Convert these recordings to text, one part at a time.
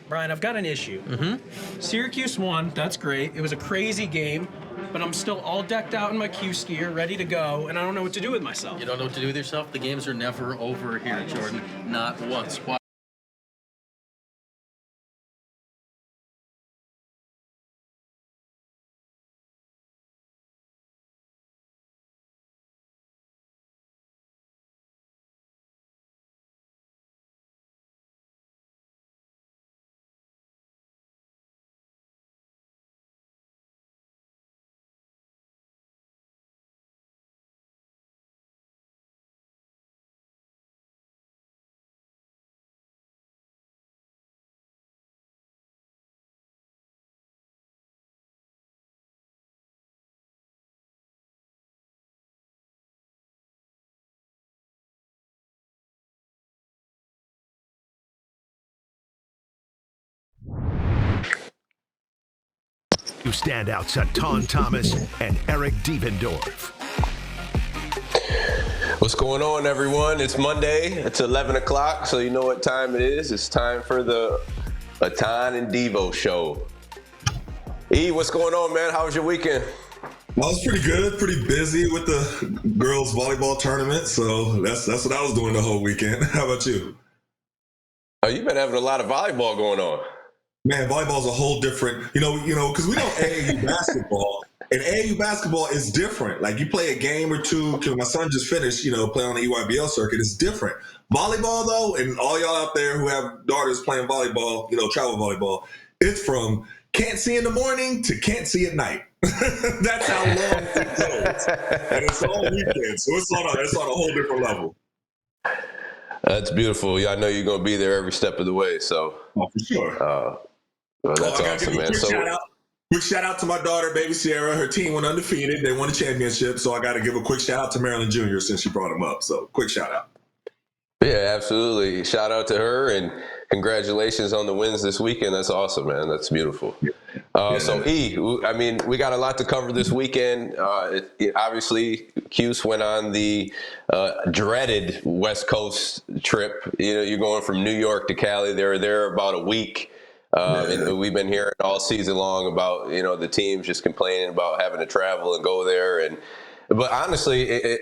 Brian, I've got an issue. Syracuse won. That's great. It was a crazy game, but I'm still all decked out in my Q skier, ready to go, and I don't know what to do with myself. You don't know what to do with yourself? The games are never over here, Jordan. Not once. Why? Two standouts, Etan Thomas and Eric Devendorf. What's going on, everyone? It's Monday. It's 11 o'clock, so you know what time it is. It's time for the Etan and Devo show. E, what's going on, man? How was your weekend? Well, it was pretty good, pretty busy with the girls' volleyball tournament, so that's what I was doing the whole weekend. How about you? Oh, you've been having a lot of volleyball going on. Man, volleyball is a whole different, because we know AAU basketball, and AAU basketball is different. Like, you play a game or two, because my son just finished, playing on the EYBL circuit. It's different. Volleyball, though, and all y'all out there who have daughters playing volleyball, travel volleyball, it's from can't see in the morning to can't see at night. That's how long it goes. And it's all weekend, so it's on a whole different level. That's beautiful. Yeah, I know you're going to be there every step of the way, so. Oh, for sure. Well, that's awesome, man. Quick shout out to my daughter, baby Sierra. Her team went undefeated. They won a championship, so I got to give a quick shout out to Maryland Jr. since she brought him up. So, quick shout out. Yeah, absolutely. Shout out to her, and congratulations on the wins this weekend. That's awesome, man. That's beautiful. So, E, I mean, we got a lot to cover this weekend. Obviously, Cuse went on the dreaded West Coast trip. You're going from New York to Cali. They were there about a week. And we've been hearing all season long about, the teams just complaining about having to travel and go there. But honestly,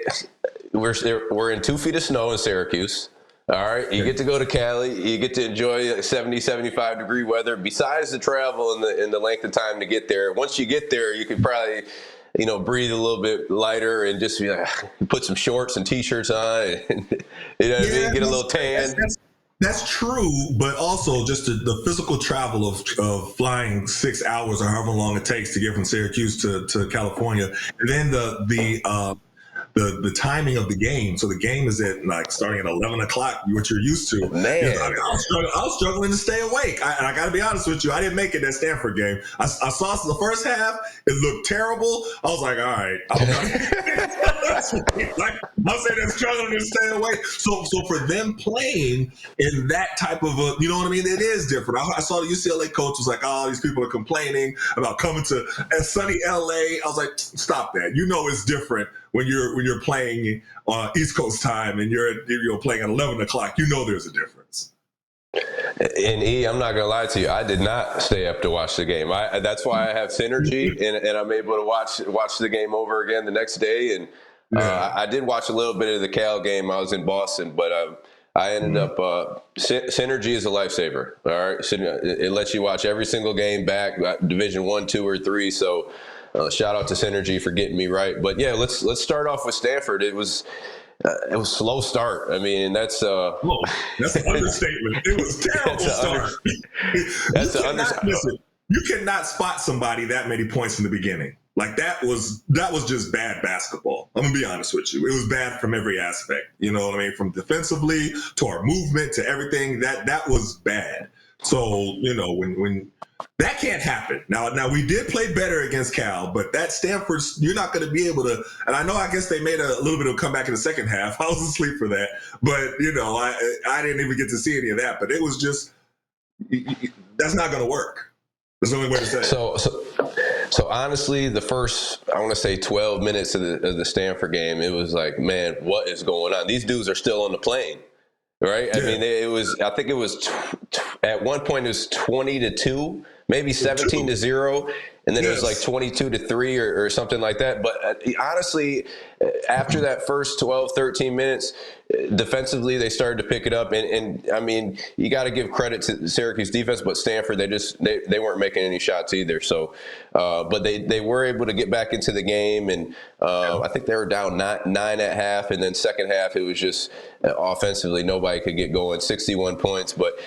we're in 2 feet of snow in Syracuse. All right. You get to go to Cali. You get to enjoy 70, 75 degree weather. Besides the travel and the length of time to get there, once you get there, you could probably, breathe a little bit lighter and just put some shorts and T-shirts on. And, what I mean? Get a little tan. That's true, but also just the physical travel of flying 6 hours or however long it takes to get from Syracuse to California, and then the timing of the game. So the game is at starting at 11 o'clock, what you're used to. Man, I was struggling to stay awake. I got to be honest with you. I didn't make it that Stanford game. I saw the first half. It looked terrible. I was like, all right. I'm saying they're struggling to stay awake. So for them playing in that type of you know what I mean? It is different. I saw the UCLA coach was like, oh, these people are complaining about coming to sunny LA. I was like, stop that. It's different when you're playing East Coast time and you're playing at 11 o'clock. There's a difference. And E, I'm not gonna lie to you. I did not stay up to watch the game. That's why I have Synergy, and I'm able to watch the game over again the next day. And I did watch a little bit of the Cal game. I was in Boston, but I ended up. Synergy is a lifesaver. All right, it lets you watch every single game back, Division 1, 2, or 3. So. Shout out to Synergy for getting me right. But yeah, let's start off with Stanford. It was a slow start. I mean, that's an understatement. It was a terrible start. Listen, you cannot spot somebody that many points in the beginning. Like that was just bad basketball. I'm gonna be honest with you. It was bad from every aspect. You know what I mean? From defensively to our movement to everything. That was bad. So when that can't happen. Now we did play better against Cal, but that Stanford, you're not going to be able to. And I guess they made a little bit of a comeback in the second half. I was asleep for that, but I didn't even get to see any of that. But it was just that's not going to work. There's the only way to say it. So honestly, the first, I want to say 12 minutes of the Stanford game, it was like, man, what is going on? These dudes are still on the plane. Right. Yeah. I mean, I think it was at one point it was 20-2, maybe 17-0, and then it was like 22-3 or something like that. But honestly, after that first 12, 13 minutes, defensively they started to pick it up. And I mean, you got to give credit to Syracuse defense, but Stanford, they weren't making any shots either. So, but they were able to get back into the game, and I think they were down 9 at half, and then second half it was just offensively nobody could get going. 61 points, but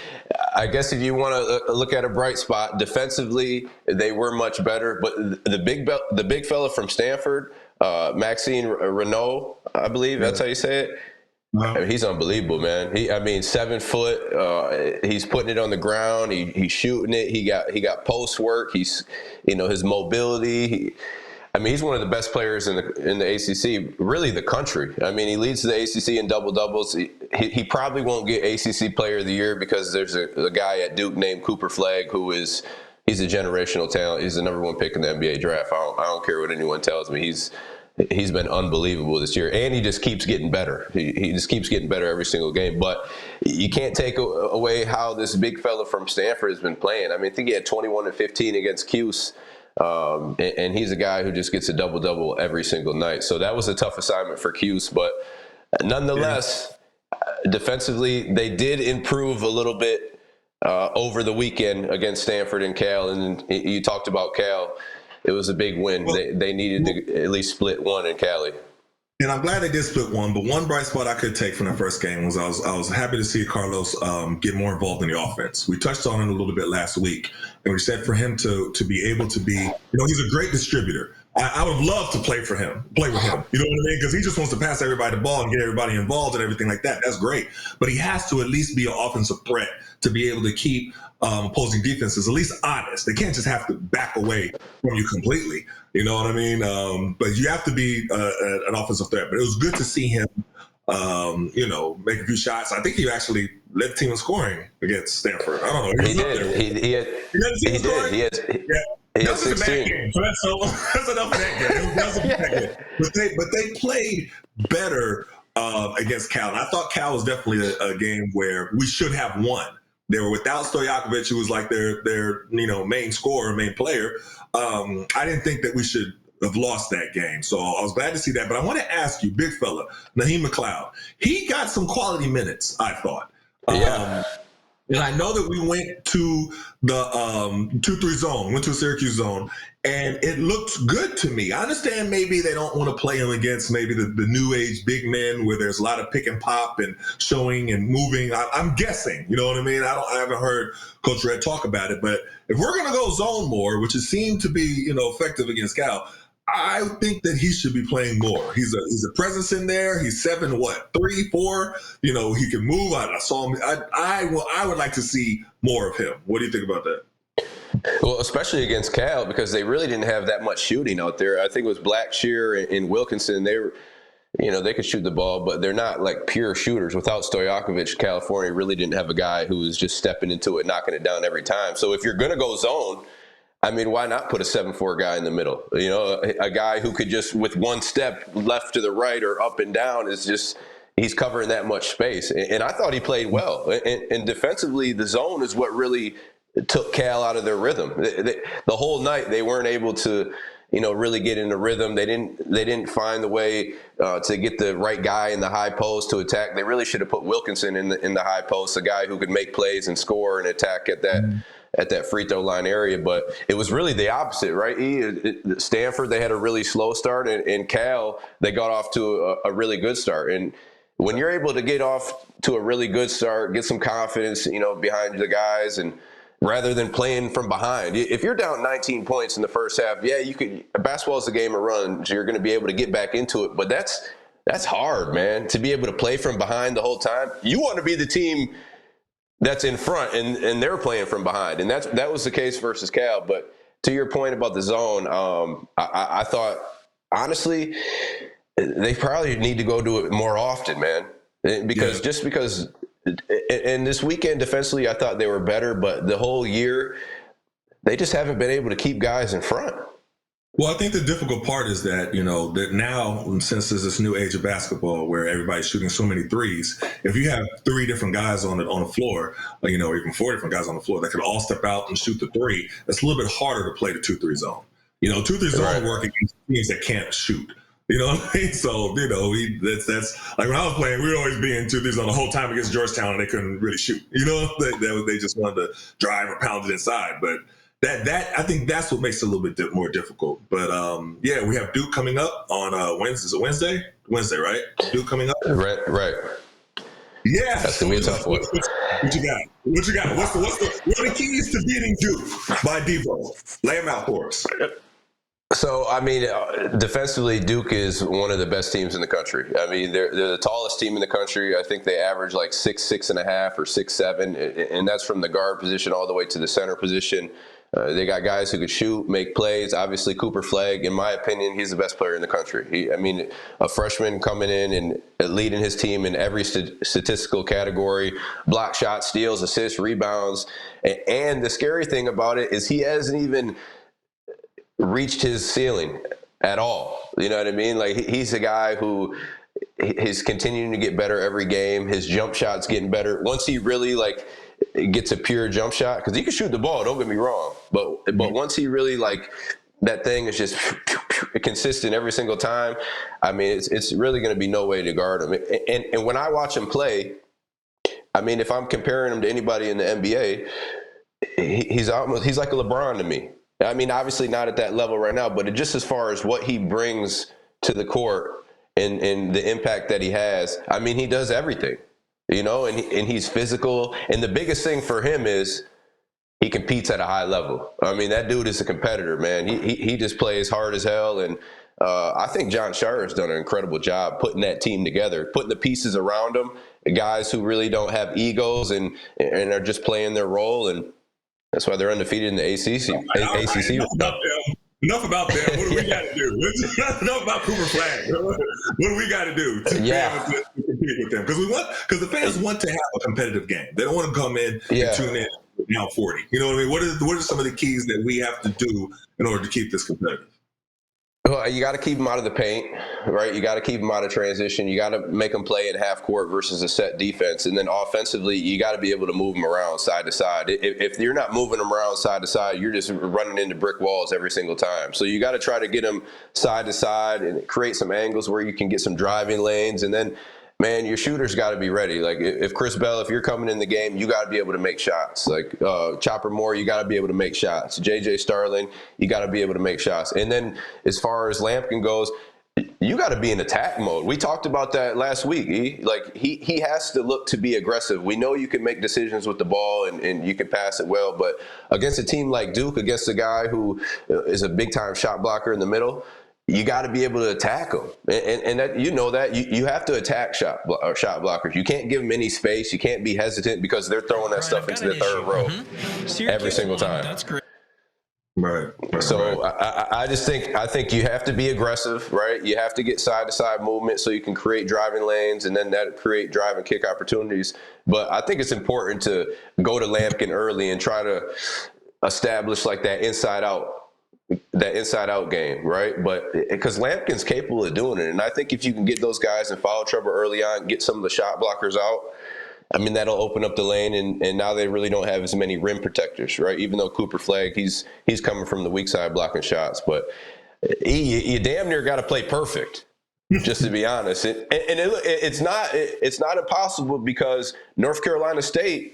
I guess if you want to look at a bright spot, defensively they were much better. But the big fella from Stanford, Maxine Renault, I believe that's how you say it. Wow. I mean, he's unbelievable, man. 7 foot. He's putting it on the ground. He's shooting it. He got post work. He's, his mobility. He's one of the best players in the ACC, really the country. I mean, he leads the ACC in double doubles. He probably won't get ACC Player of the Year because there's a guy at Duke named Cooper Flagg he's a generational talent. He's the number 1 pick in the NBA draft. I don't care what anyone tells me. He's been unbelievable this year, and he just keeps getting better. He just keeps getting better every single game. But you can't take away how this big fella from Stanford has been playing. I mean, I think he had 21 and 15 against Cuse, and he's a guy who just gets a double-double every single night. So that was a tough assignment for Cuse, but nonetheless, defensively, they did improve a little bit over the weekend against Stanford and Cal. And you talked about Cal. It was a big win. They needed to at least split one in Cali. And I'm glad they did split one, but one bright spot I could take from the first game was I was happy to see Carlos get more involved in the offense. We touched on it a little bit last week, and we said for him to be able to be, he's a great distributor. I would love to play with him. You know what I mean? Because he just wants to pass everybody the ball and get everybody involved and everything like that. That's great. But he has to at least be an offensive threat to be able to keep opposing defenses at least honest. They can't just have to back away from you completely. You know what I mean? But you have to be an offensive threat. But it was good to see him, make a few shots. I think he actually led the team in scoring against Stanford. I don't know. He did. He did. He had 16. Game. So that's enough of that game. But they played better against Cal. And I thought Cal was definitely a game where we should have won. They were without Stojakovic, who was like their main scorer, main player. I didn't think that we should have lost that game. So I was glad to see that. But I want to ask you, big fella, Naheem McLeod. He got some quality minutes, I thought. Yeah. And I know that we went to the 2-3 zone, went to a Syracuse zone, and it looked good to me. I understand maybe they don't want to play him against maybe the new age big men where there's a lot of pick and pop and showing and moving. I'm guessing, you know what I mean? I haven't heard Coach Red talk about it, but if we're going to go zone more, which it seemed to be, effective against Cal, I think that he should be playing more. He's a presence in there. He's 3, 4. He can move. I saw him. I would like to see more of him. What do you think about that? Well, especially against Cal, because they really didn't have that much shooting out there. I think it was Blackshear and Wilkinson. They were, they could shoot the ball, but they're not like pure shooters. Without Stojakovic, California really didn't have a guy who was just stepping into it, knocking it down every time. So if you're going to go zone, why not put a 7'4" guy in the middle? A guy who could just, with one step left to the right or up and down, he's covering that much space. And I thought he played well. And defensively, the zone is what really took Cal out of their rhythm. The whole night, they weren't able to, really get in the rhythm. They didn't find the way to get the right guy in the high post to attack. They really should have put Wilkinson in the high post, a guy who could make plays and score and attack at that free throw line area. But it was really the opposite, right? Stanford, they had a really slow start, and Cal, they got off to a really good start. And when you're able to get off to a really good start, get some confidence, behind the guys, and rather than playing from behind, if you're down 19 points in the first half, you could. Basketball is a game of runs. You're going to be able to get back into it, but that's hard, man. To be able to play from behind the whole time, you want to be the team that's in front, and they're playing from behind. And that was the case versus Cal. But to your point about the zone, I thought, honestly, they probably need to go do it more often, man. Because and this weekend defensively, I thought they were better, but the whole year, they just haven't been able to keep guys in front. Well, I think the difficult part is that, that now, since there's this new age of basketball where everybody's shooting so many threes, if you have three different guys on the floor, or even four different guys on the floor that can all step out and shoot the three, it's a little bit harder to play the 2-3 zone. 2-3 zone work against teams that can't shoot. You know what I mean? So, that's like when I was playing, we would always be in 2-3 zone the whole time against Georgetown, and they couldn't really shoot. They just wanted to drive or pound it inside. But that I think that's what makes it a little bit more difficult. But yeah, we have Duke coming up on Wednesday. Is it Wednesday? Wednesday, right? Duke coming up. Right. Yeah, that's gonna be a tough one. What you got? What are the keys to beating Duke by Devo? Lay them out for us. So, I mean, defensively, Duke is one of the best teams in the country. I mean, they're the tallest team in the country. I think they average like 6'6.5" or 6'7", and that's from the guard position all the way to the center position. They got guys who could shoot, make plays. Obviously, Cooper Flagg, in my opinion, he's the best player in the country. A freshman coming in and leading his team in every statistical category: block shots, steals, assists, rebounds. And the scary thing about it is he hasn't even reached his ceiling at all. You know what I mean? Like, he's a guy who he's continuing to get better every game. His jump shot's getting better. Once he really gets a pure jump shot, because he can shoot the ball, don't get me wrong, but once he really that thing is just consistent every single time. I mean, it's really going to be no way to guard him. And when I watch him play, I mean, if I'm comparing him to anybody in the NBA, he's like a LeBron to me. I mean, obviously not at that level right now, but just as far as what he brings to the court and the impact that he has, I mean, he does everything, and he's physical. And the biggest thing for him is he competes at a high level. I mean, that dude is a competitor, man. He just plays hard as hell. And I think John Shire has done an incredible job putting that team together, putting the pieces around him, guys who really don't have egos and are just playing their role. And that's why they're undefeated in the ACC. Enough about them. What do we got to do? Enough about Cooper Flagg. What do we got to do to be able to compete with them? Because the fans want to have a competitive game. They don't want to come in and tune in now 40. You know what I mean? What are some of the keys that we have to do in order to keep this competitive? Well, you got to keep them out of the paint, right? You got to keep them out of transition. You got to make them play in half court versus a set defense. And then offensively, you got to be able to move them around side to side. If you're not moving them around side to side, you're just running into brick walls every single time. So you got to try to get them side to side and create some angles where you can get some driving lanes. And then, man, your shooters got to be ready. Like, if Chris Bell, if you're coming in the game, you got to be able to make shots. Like, Chopper Moore, you got to be able to make shots. JJ Starling, you got to be able to make shots. And then as far as Lampkin goes, you got to be in attack mode. We talked about that last week. He has to look to be aggressive. We know you can make decisions with the ball and you can pass it well, but against a team like Duke, against a guy who is a big-time shot blocker in the middle, you got to be able to attack them, and that, you have to attack shot blockers. You can't give them any space. You can't be hesitant because they're throwing that stuff into the third row every single time. That's great. Right. So I think you have to be aggressive, right? You have to get side to side movement so you can create driving lanes, and then that create drive and kick opportunities. But I think it's important to go to Lampkin early and try to establish that inside out game, right? But because Lampkin's capable of doing it, and I think if you can get those guys in foul trouble early on, get some of the shot blockers out, I mean, that'll open up the lane, and now they really don't have as many rim protectors, right? Even though Cooper Flagg, he's coming from the weak side blocking shots, but you damn near got to play perfect, just to be honest. It's not impossible, because North Carolina State,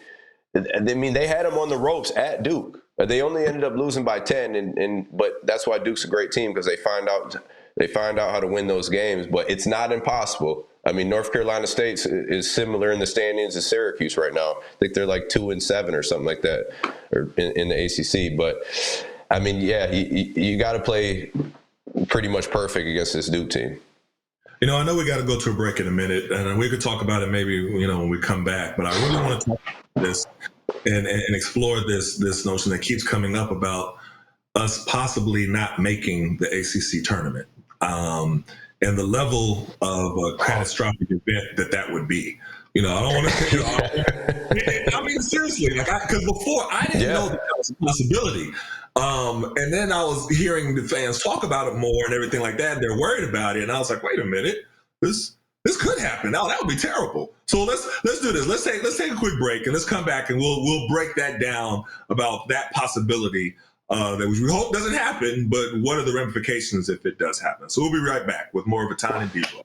I mean, they had them on the ropes at Duke. They only ended up losing by 10, but that's why Duke's a great team, because they find out how to win those games. But it's not impossible. I mean, North Carolina State is similar in the standings as Syracuse right now. I think they're 2-7 or something like that, or in the ACC. But I mean, yeah, you got to play pretty much perfect against this Duke team. I know we got to go to a break in a minute, and we could talk about it maybe when we come back. But I really want to talk about this and explore this notion that keeps coming up about us possibly not making the ACC tournament, and the level of a catastrophic event that would be. I don't want to. I mean, seriously, because before I didn't know that was a possibility. And then I was hearing the fans talk about it more and everything like that. And they're worried about it, and I was like, wait a minute, this could happen. Now that would be terrible. So let's do this. Let's take a quick break and let's come back and we'll break that down about that possibility that we hope doesn't happen. But what are the ramifications if it does happen? So we'll be right back with more of Etan and Devo.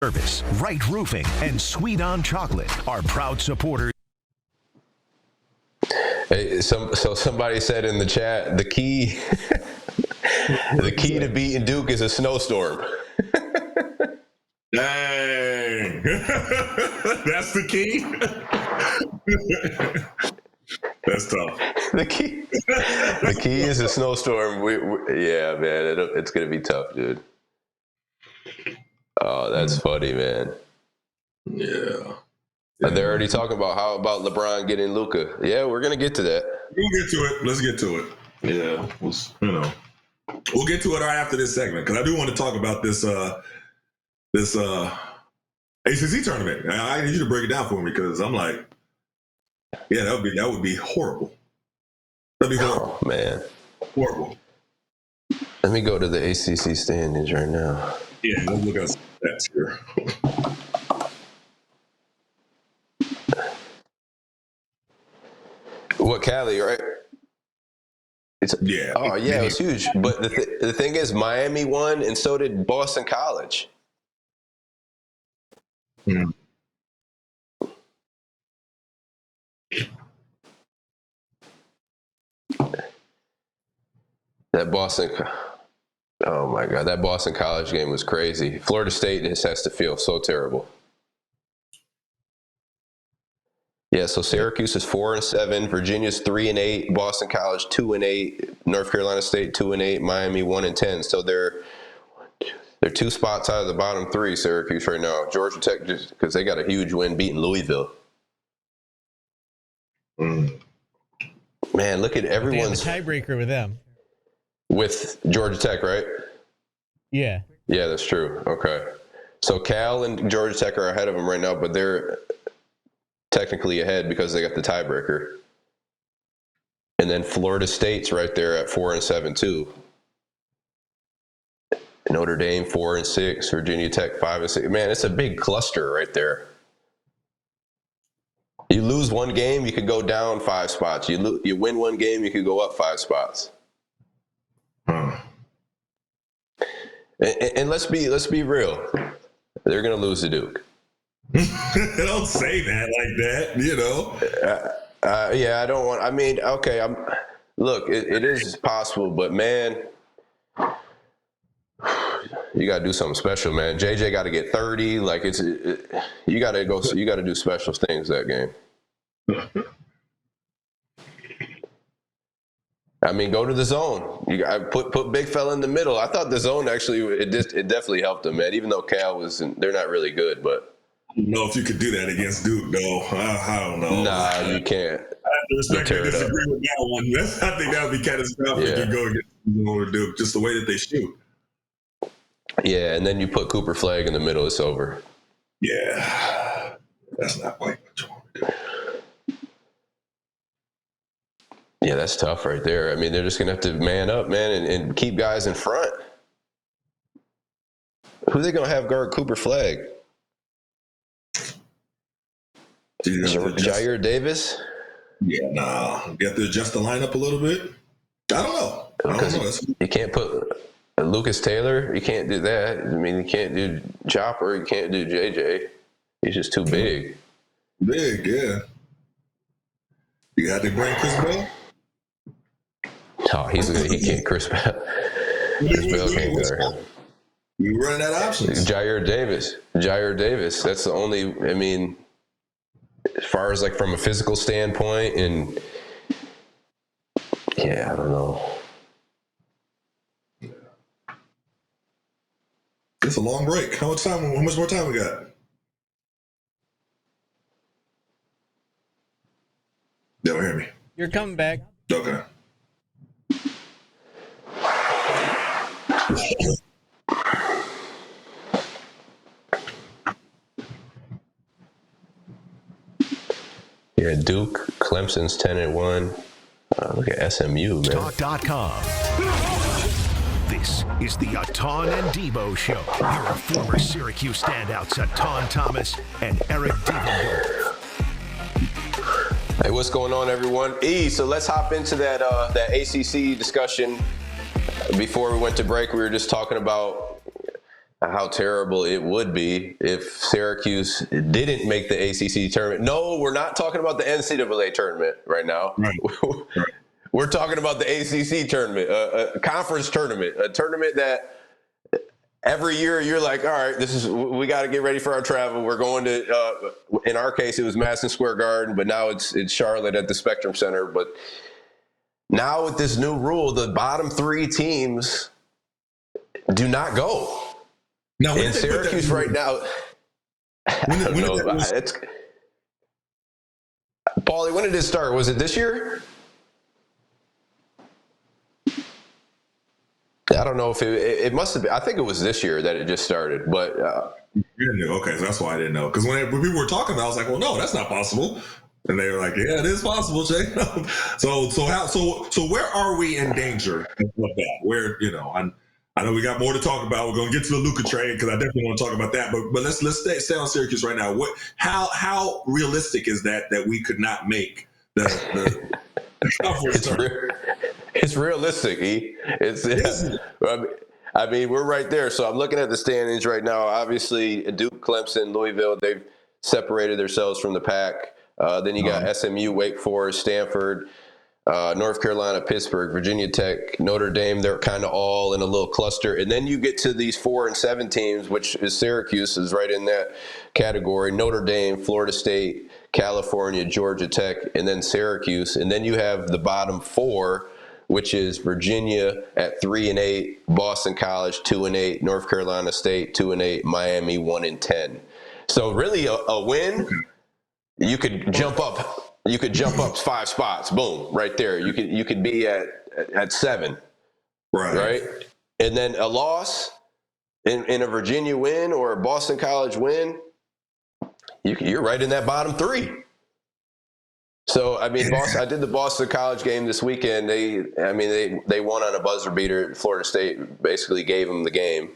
Service, Right Roofing, and Sweet on Chocolate are proud supporters. Hey, so somebody said in the chat, the key to beating Duke is a snowstorm. Dang. That's the key? That's tough. The key is a snowstorm. Yeah, man, it's going to be tough, dude. Oh, that's funny, man. Yeah. They're already talking about how about LeBron getting Luka. Yeah, we're going to get to that. We'll get to it. Let's get to it. Yeah. We'll get to it right after this segment because I do want to talk about this ACC tournament. I need you to break it down for me because I'm like, yeah, that would be horrible. That'd be horrible. Oh, man. Horrible. Let me go to the ACC standings right now. Yeah, let's look at stats here. What, Cali, right? Yeah. Oh, yeah, it was huge. But the thing is, Miami won, and so did Boston College. Mm. That Boston, oh my God, that Boston College game was crazy. Florida State just has to feel so terrible. Yeah, so Syracuse is 4-7, Virginia's 3-8, Boston College 2-8, North Carolina State 2-8, Miami 1-10. So they're 2 spots out of the bottom 3. Syracuse right now. Georgia Tech just because they got a huge win beating Louisville. Mm. Man, look at everyone's they have a tiebreaker with them. With Georgia Tech, right? Yeah. Yeah, that's true. Okay, so Cal and Georgia Tech are ahead of them right now, but they're technically ahead because they got the tiebreaker. And then Florida State's right there at 4-7 too. Notre Dame 4-6, Virginia Tech 5-6. Man, it's a big cluster right there. You lose one game, you could go down 5 spots. You win one game, you could go up 5 spots. And let's be real. They're gonna lose to Duke. Don't say that like that, you know. Yeah, I don't want. I mean, okay. Look. It is possible, but man, you gotta do something special, man. JJ got to get 30. Like you gotta go. You gotta do special things that game. I mean, go to the zone. You got put Big Fella in the middle. I thought the zone actually it definitely helped them, man. Even though Cal they're not really good, but. I don't know if you could do that against Duke, though. I don't know. Nah, you can't. I have to respectfully disagree with that one. I think that would be catastrophic to go against Duke, just the way that they shoot. Yeah, and then you put Cooper Flagg in the middle, it's over. Yeah, that's not quite what you want to do. Yeah, that's tough right there. I mean, they're just going to have to man up, man, and keep guys in front. Who are they going to have guard Cooper Flagg? Jair Davis? Yeah, nah. You have to adjust the lineup a little bit. I don't know. You can't put Lucas Taylor. You can't do that. I mean, you can't do Chopper. You can't do JJ. He's just too big. Big, yeah. You got to bring Chris Bell? Oh, he can't. Chris Bell. Chris Bell can't guard him. You running out of options. Jair Davis. That's the only. I mean, as far as like from a physical standpoint, and yeah, I don't know. It's a long break. How much more time we got? Don't hear me. You're coming back. Okay. Yeah, Yeah, Duke, Clemson's 10-1. Look at SMU, man. Talk.com. This is the Etan and Devo Show. Here are former Syracuse standouts Etan Thomas and Eric Devo. Hey, what's going on, everyone? So let's hop into that ACC discussion. Before we went to break, we were just talking about how terrible it would be if Syracuse didn't make the ACC tournament. No, we're not talking about the NCAA tournament right now. Right. We're talking about the ACC tournament, a conference tournament, a tournament that every year you're like, all right, we got to get ready for our travel. We're going to, in our case, it was Madison Square Garden, but now it's Charlotte at the Spectrum Center. But now with this new rule, the bottom 3 teams do not go. Now, in Syracuse right now, I don't know. Paulie, when did it start? Was it this year? I don't know if it must have been. I think it was this year that it just started. But you knew. Okay, so that's why I didn't know. Because when people were talking about it, I was like, well, no, that's not possible. And they were like, yeah, it is possible, Jay. So where are we in danger of that? Where, I know we got more to talk about. We're going to get to the Luka trade because I definitely want to talk about that. But let's stay on Syracuse right now. How realistic is that we could not make the conference tournament? It's realistic, E. I mean, we're right there. So I'm looking at the standings right now. Obviously, Duke, Clemson, Louisville, they've separated themselves from the pack. Then you got SMU, Wake Forest, Stanford, North Carolina, Pittsburgh, Virginia Tech, Notre Dame. They're kind of all in a little cluster. And then you get to these 4 and 7 teams, which is Syracuse is right in that category. Notre Dame, Florida State, California, Georgia Tech, and then Syracuse. And then you have the bottom 4, which is Virginia at 3-8, Boston College 2-8, North Carolina State 2-8, Miami 1-10. So really a win, you could jump up. You could jump up 5 spots. Boom, right there. You could be at 7. Right. And then a loss in a Virginia win or a Boston College win, you're right in that bottom 3. So I mean, I did the Boston College game this weekend. They won on a buzzer beater. Florida State basically gave them the game.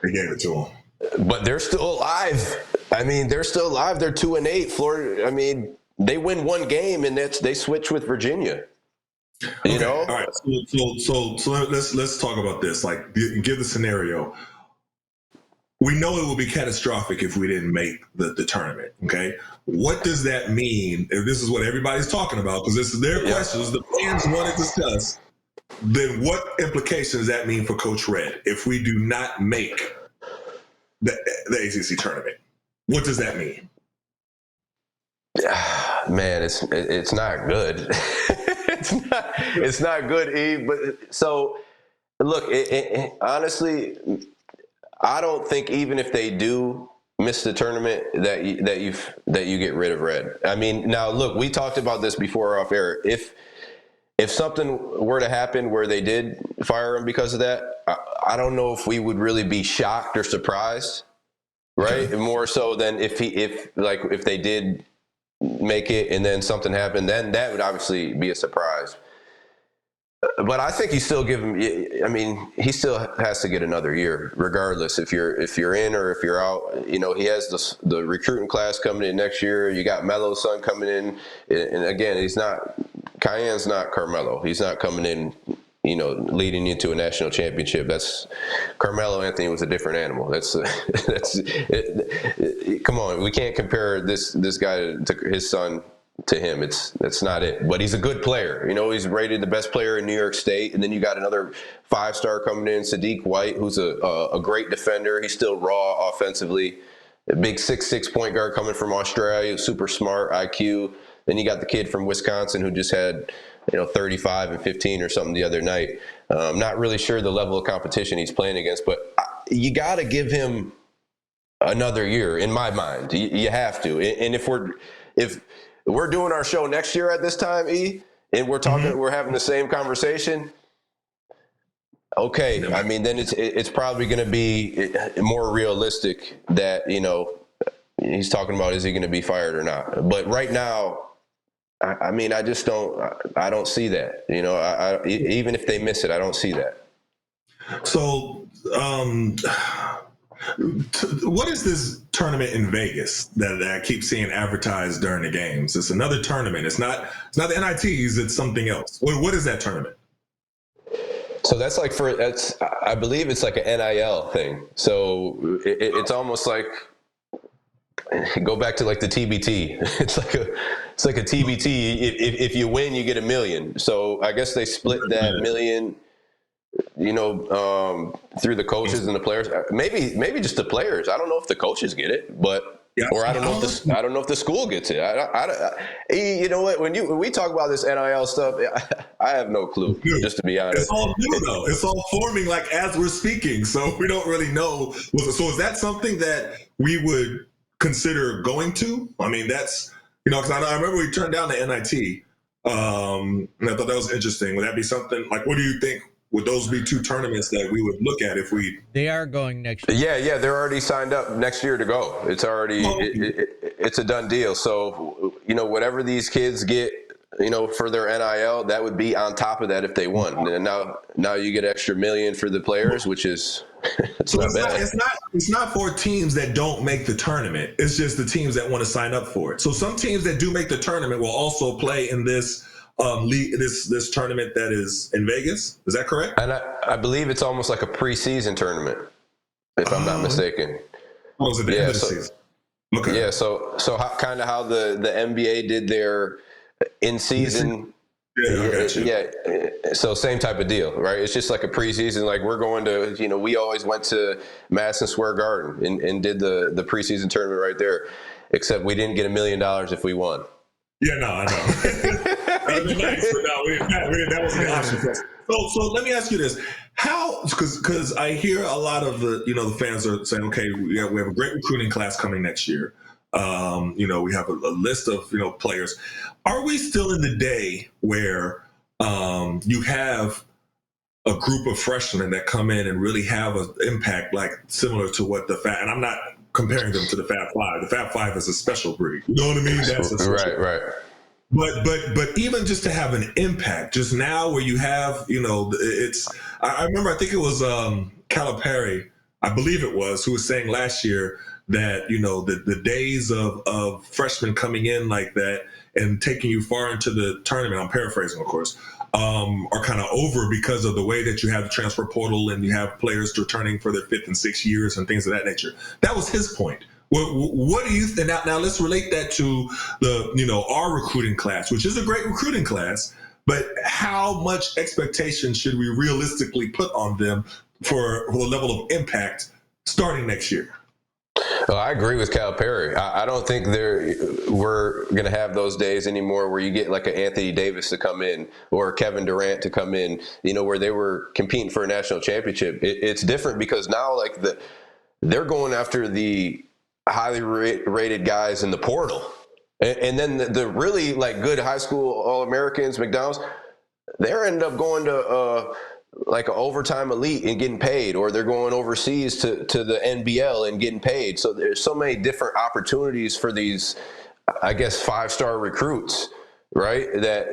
They gave it to them. But they're still alive. I mean, they're still alive. They're 2-8. Florida. I mean, they win 1 game and they switch with Virginia. You know. All right. So let's talk about this. Like, give the scenario. We know it will be catastrophic if we didn't make the tournament. Okay. What does that mean? If this is what everybody's talking about, because this is their questions, the fans want to discuss. Then what implications does that mean for Coach Red if we do not make the ACC tournament? What does that mean? Man, it's not good. it's not good, Eve. But so look, honestly, I don't think even if they do miss the tournament that you get rid of Red. I mean, now look, we talked about this before off air. If something were to happen where they did fire him because of that, I don't know if we would really be shocked or surprised, right? Okay. More so than if they did make it and then something happened, then that would obviously be a surprise. But I think he still he still has to get another year, regardless if you're in or if you're out. You know, he has the recruiting class coming in next year. You got Melo's son coming in, and again, Cayenne's not Carmelo. He's not coming in, leading you to a national championship. That's Carmelo Anthony was a different animal. Come on, we can't compare this guy to his son. To him, that's not it. But he's a good player. He's rated the best player in New York State. And then you got another 5-star coming in, Sadiq White, who's a great defender. He's still raw offensively. A big 6'6" point guard coming from Australia, super smart, IQ. Then you got the kid from Wisconsin who just had 35 and 15 or something the other night. I'm not really sure the level of competition he's playing against, but you got to give him another year in my mind. You have to. And if we're doing our show next year at this time, E, and we're talking, we're having the same conversation. Okay, I mean, then it's probably going to be more realistic that he's talking about is he going to be fired or not. But right now, I mean, I just don't. I don't see that. You know, even if they miss it, I don't see that. So, what is this tournament in Vegas that I keep seeing advertised during the games? It's another tournament. It's not the NITs. It's something else. What is that tournament? So that's like I believe it's like an NIL thing. So it's almost like, go back to like the TBT. It's like a TBT. If you win, you get $1 million. So I guess they split that $1 million, you know, through the coaches and the players. Maybe just the players. I don't know if the coaches get it, but or I don't know if the school gets it. You know what? When we talk about this NIL stuff, I have no clue. Just to be honest, it's all new though. It's all forming like as we're speaking, so we don't really know. So is that something that we would consider going to? I mean, that's, you know, because I remember we turned down the NIT, and I thought that was interesting. Would that be something like? What do you think? Would those be two tournaments that we would look at if we? They are going next year. Yeah, they're already signed up next year to go. It's already it's a done deal. So, you know, whatever these kids get, you know, for their NIL, that would be on top of that if they won. And now you get extra $1 million for the players, which is not bad. It's not for teams that don't make the tournament. It's just the teams that want to sign up for it. So some teams that do make the tournament will also play in this this tournament that is in Vegas. Is that correct? And I believe it's almost like a preseason tournament, if I'm not mistaken. Oh, is it the end of the season? Okay. Yeah, so kind of how the NBA did their in-season. Yeah, I got you. Yeah, so same type of deal, right? It's just like a preseason. Like we're going to, you know, we always went to Madison Square Garden and did the preseason tournament right there, except we didn't get $1 million if we won. Yeah, no, I know. That'd be nice, but no, that wasn't the option for us. So let me ask you this: how? Because I hear a lot of the fans are saying, okay, we have a great recruiting class coming next year. You know, we have a list of players. Are we still in the day where you have a group of freshmen that come in and really have an impact, like similar to what and I'm not comparing them to the Fab Five. The Fab Five is a special breed. You know what I mean? That's a right. But even just to have an impact, just now where you have, it's. I remember, I think it was Calipari, I believe it was, who was saying last year that the days of freshmen coming in like that and taking you far into the tournament. I'm paraphrasing, of course. Are kind of over because of the way that you have the transfer portal and you have players returning for their 5th and 6th years and things of that nature. That was his point. What do you think? Now let's relate that to our recruiting class, which is a great recruiting class, but how much expectation should we realistically put on them for the level of impact starting next year? Well, I agree with Calipari. I don't think we're going to have those days anymore where you get like an Anthony Davis to come in or Kevin Durant to come in, where they were competing for a national championship. It's different because now they're going after the highly rated guys in the portal. And then the really good high school All-Americans, McDonald's, they're end up going to like an overtime elite and getting paid, or they're going overseas to the NBL and getting paid. So there's so many different opportunities for these, I guess, 5-star recruits, right? That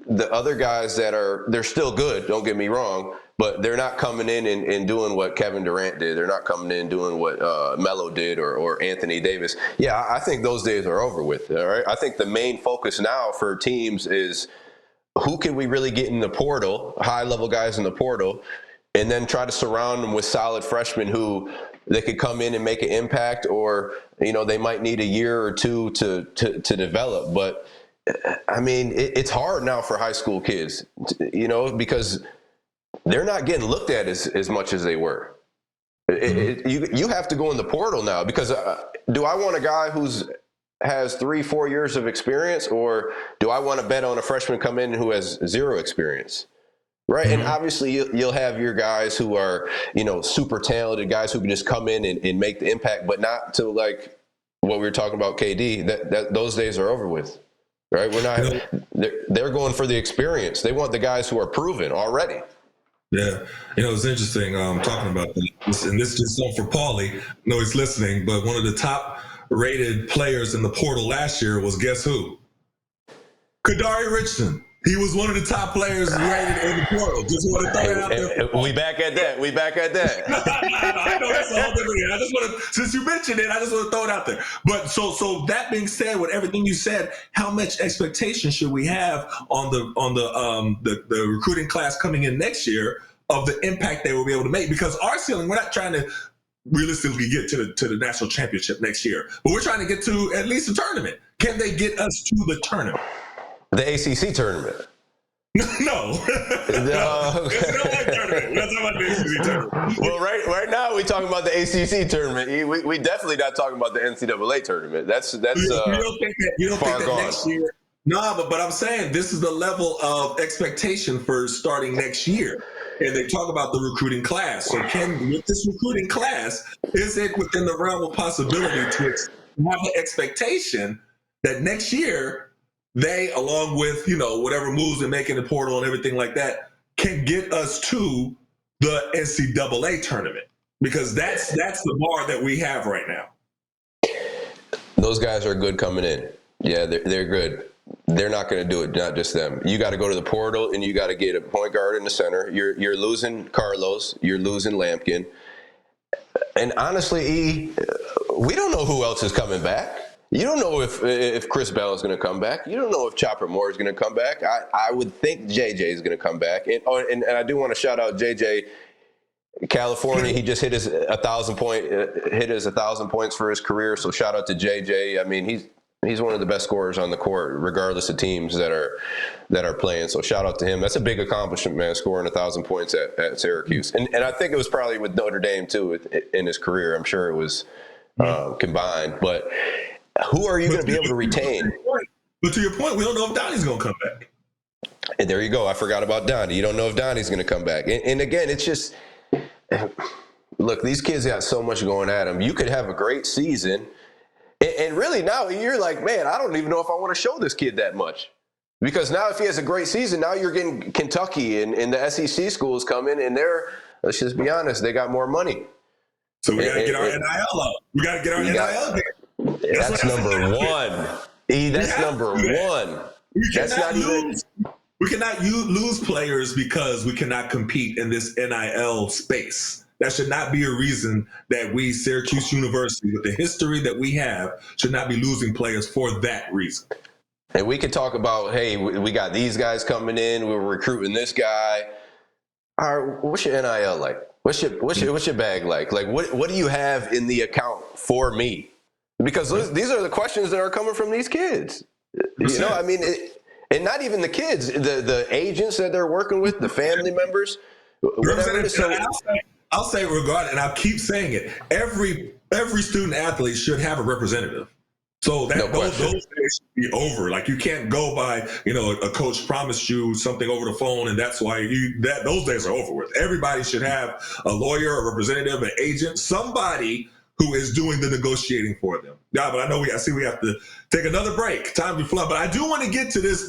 the other guys they're still good, don't get me wrong, but they're not coming in and doing what Kevin Durant did. They're not coming in doing what Melo did or Anthony Davis. Yeah, I think those days are over with, all right? I think the main focus now for teams is who can we really get in the portal, high-level guys in the portal, and then try to surround them with solid freshmen who they could come in and make an impact, or, they might need a year or two to develop. But, I mean, it's hard now for high school kids, because they're not getting looked at as much as they were. You have to go in the portal now because do I want a guy has 3-4 years of experience, or do I want to bet on a freshman come in who has 0 experience? Right. Mm-hmm. And obviously you'll have your guys who are, super talented guys who can just come in and make the impact, but not to like what we were talking about KD, that those days are over with. Right. They're going for the experience. They want the guys who are proven already. Yeah. It's interesting talking about this, and this just not for Paulie. No, he's listening, but one of the top rated players in the portal last year was guess who? Kadari Richardson. He was one of the top players rated in the portal. Just want to throw it out there. We back at that. I know that's a whole different. I just want to, since you mentioned it, I just want to throw it out there. But so that being said, with everything you said, how much expectation should we have on the recruiting class coming in next year of the impact they will be able to make? Because our ceiling, we're not trying to realistically get to the national championship next year, but we're trying to get to at least a tournament. Can they get us to the tournament? The ACC tournament. No. No. There's no one tournament. We're not talking about the ACC tournament. Well, right now we're talking about the ACC tournament. We definitely not talking about the NCAA tournament. That's you don't think that next year? No, but I'm saying this is the level of expectation for starting next year. And they talk about the recruiting class. So with this recruiting class, is it within the realm of possibility to have the expectation that next year they, along with, whatever moves they make in the portal and everything like that, can get us to the NCAA tournament? Because that's the bar that we have right now. Those guys are good coming in. Yeah, they're good. They're not going to do it, not just them. You got to go to the portal, and you got to get a point guard in the center. You're losing Carlos. You're losing Lampkin. And honestly, we don't know who else is coming back. You don't know if Chris Bell is going to come back. You don't know if Chopper Moore is going to come back. I would think JJ is going to come back. And I do want to shout out JJ California. He just hit his 1,000 points for his career. So shout out to JJ. I mean, he's one of the best scorers on the court, regardless of teams that are playing. So shout out to him. That's a big accomplishment, man, scoring 1,000 points at Syracuse. And I think it was probably with Notre Dame too in his career. I'm sure it was combined. But who are you going to be able to retain? But to your point, we don't know if Donnie's going to come back. And there you go. I forgot about Donnie. You don't know if Donnie's going to come back. And again, it's just, look, these kids got so much going at them. You could have a great season. And really now you're like, man, I don't even know if I want to show this kid that much. Because now if he has a great season, now you're getting Kentucky and the SEC schools coming, and let's just be honest, they got more money. So we got to get our NIL out. We got to get our NIL there. That's number one. That's number one. We cannot lose players because we cannot compete in this NIL space. That should not be a reason that we, Syracuse University, with the history that we have, should not be losing players for that reason. And we could talk about, hey, we got these guys coming in. We're recruiting this guy. All right, what's your NIL like? What's your bag like? Like, what do you have in the account for me? Because these are the questions that are coming from these kids. I mean, and not even the kids, the agents that they're working with, the family members. I'll say regarding, and I'll keep saying it, every student athlete should have a representative. So those days should be over. Like, you can't go by, a coach promised you something over the phone, and that's why those days are over with. Everybody should have a lawyer, a representative, an agent, somebody who is doing the negotiating for them. Yeah, but I see we have to take another break. Time to fly. But I do want to get to this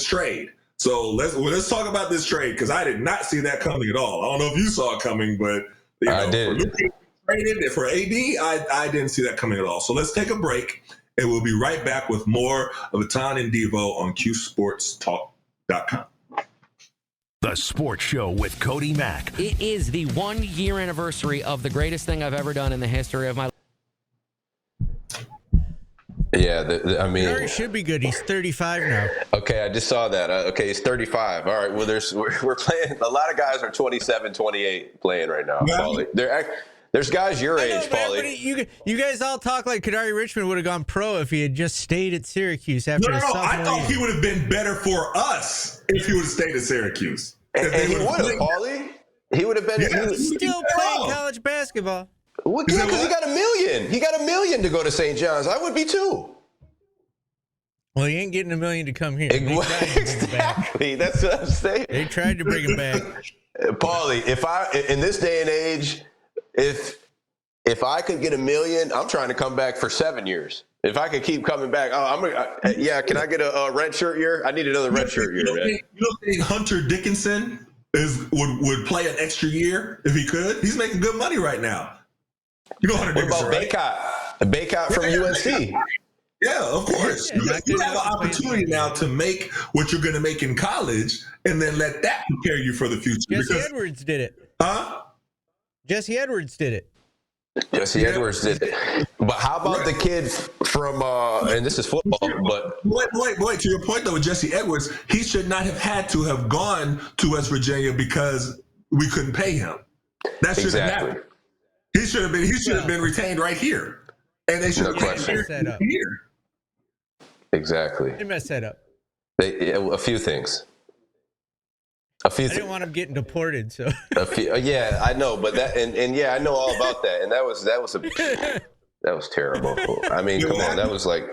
trade. So let's talk about this trade, because I did not see that coming at all. I don't know if you saw it coming, but I did. For Luka traded for AD, I didn't see that coming at all. So let's take a break, and we'll be right back with more of Etan and Devo on QSportsTalk.com. The Sports Show with Cody Mack. It is the 1 year anniversary of the greatest thing I've ever done in the history of my life. Yeah, I mean, He should be good. He's 35 now. Okay, I just saw that. Okay, he's 35. All right, well, we're playing. A lot of guys are 27, 28 playing right now, Paulie. There's guys your age, Paulie. You guys all talk like Kadari Richmond would have gone pro if he had just stayed at Syracuse after his sophomore I thought year. he would have been better for us if he would have stayed at Syracuse. And he would have, Paulie. He would have been. Yeah, Still playing college basketball. Well, yeah, because he got $1 million. He got $1 million to go to St. John's. I would be too. Well, he ain't getting $1 million to come here. Exactly. That's what I'm saying. They tried to bring him back. Paulie, in this day and age, if I could get $1 million, I'm trying to come back for 7 years. If I could keep coming back, can I get a red shirt year? I need another red shirt year, man. You don't think Hunter Dickinson would play an extra year if he could? He's making good money right now. You know Hunter Dickinson, What about Baycott? Baycott from UNC. Yeah, of course. Yeah, You have an opportunity now to make what you're going to make in college, and then let that prepare you for the future. Jesse Edwards did it. Huh? Jesse Edwards did it. Jesse Edwards did it. But how about the kid from, and this is football, but. Wait. To your point, though, with Jesse Edwards, he should not have had to have gone to West Virginia because we couldn't pay him. That should have happened. He should have been retained right here. And they should have question. Here. Exactly. They messed that up. A few things. I didn't want him getting deported, so. Yeah, I know, but that and yeah, I know all about that, and that was terrible. I mean, come on, that was like,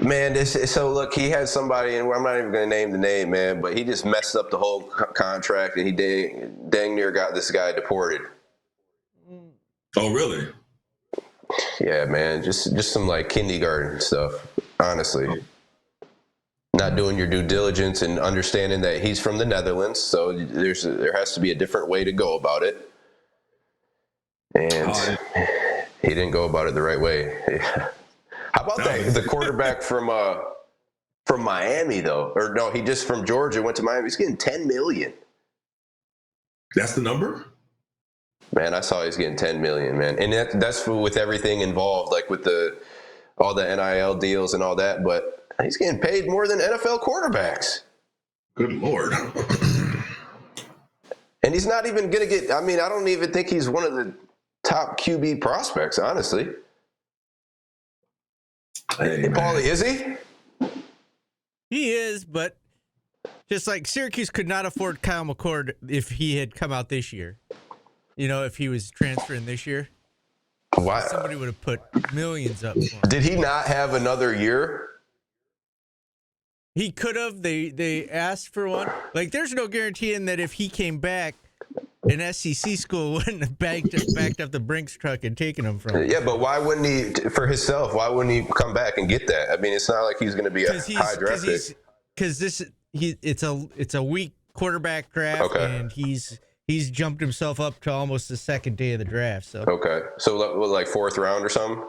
man. So look, he had somebody, and I'm not even going to name the name, man, but he just messed up the whole contract, and he dang near got this guy deported. Oh, really? Yeah, man, just some like kindergarten stuff, honestly. Not doing your due diligence and understanding that he's from the Netherlands, so there has to be a different way to go about it. And he didn't go about it the right way. How about the quarterback from Miami though? Or no, he just from Georgia went to Miami. He's getting $10 million. That's the number? Man, I saw he's getting $10 million, man. And that's with everything involved, like with all the NIL deals and all that, but he's getting paid more than NFL quarterbacks. Good Lord. And he's not even going to get, I mean, I don't even think he's one of the top QB prospects, honestly. Hey, Paulie, is he? He is, but just like Syracuse could not afford Kyle McCord if he had come out this year. You know, if he was transferring this year. Why? Somebody would have put millions up for him. Did he not have another year? He could have. They asked for one. Like, there's no guaranteeing that if he came back, an SEC school wouldn't have backed up the Brinks truck and taken him from him. Yeah, but why wouldn't he, for himself, why wouldn't he come back and get that? I mean, it's not like he's going to be a high draft pick. Because it's a weak quarterback draft, and he's jumped himself up to almost the second day of the draft. So okay, so like fourth round or something.